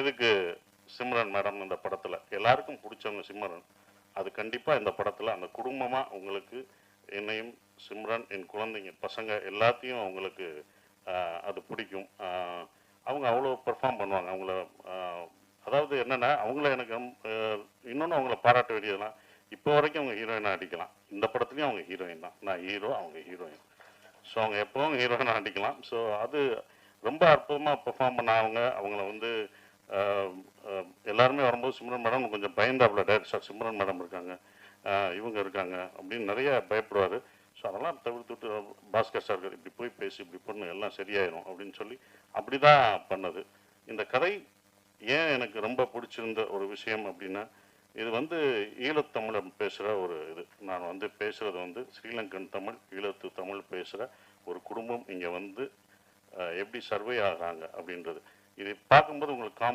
எதுக்கு சிம்ரன் மேடம் இந்த படத்தில் எல்லாருக்கும் பிடிச்சவங்க சிம்ரன். அது கண்டிப்பாக இந்த படத்தில் அந்த குடும்பமாக உங்களுக்கு என்னையும் சிம்ரன் என் குழந்தைங்க பசங்க எல்லாத்தையும் அவங்களுக்கு அது பிடிக்கும். அவங்க அவ்வளோ பெர்ஃபார்ம் பண்ணுவாங்க. அவங்கள அதாவது என்னென்னா அவங்கள எனக்கு இன்னொன்று அவங்கள பாராட்ட வேண்டியதுனா இப்போ வரைக்கும் அவங்க ஹீரோயினாக அடிக்கலாம். இந்த படத்துலையும் அவங்க ஹீரோயின் தான். நான் ஹீரோ, அவங்க ஹீரோயின். ஸோ அவங்க எப்போவும் ஹீரோயினாக அடிக்கலாம். ஸோ அது ரொம்ப அற்புதமாக பெர்ஃபார்ம் பண்ண அவங்கள வந்து எல்லாருமே வரும்போது சிம்ரன் மேடம் கொஞ்சம் பயந்தாப்புல டைரக்டர் சிம்ரன் மேடம் இருக்காங்க, இவங்க இருக்காங்க அப்படின்னு நிறைய பயப்படுவார். ஸோ அதெல்லாம் தவிர்த்துட்டு பாஸ்கர் சார் இப்படி போய் பேசி இப்படி பண்ணு எல்லாம் சரியாயிடும் அப்படின்னு சொல்லி அப்படி தான் பண்ணது. இந்த கதை ஏன் எனக்கு ரொம்ப பிடிச்சிருந்த ஒரு விஷயம் அப்படின்னா, இது வந்து ஈழத்தமிழை பேசுகிற ஒரு இது. நான் வந்து பேசுகிறது வந்து ஸ்ரீலங்கன் தமிழ், ஈழத்து தமிழ் பேசுகிற ஒரு குடும்பம் இங்கே வந்து எப்படி சர்வே ஆகிறாங்க அப்படின்றது. இதை பார்க்கும்போது உங்களுக்கு காமெடி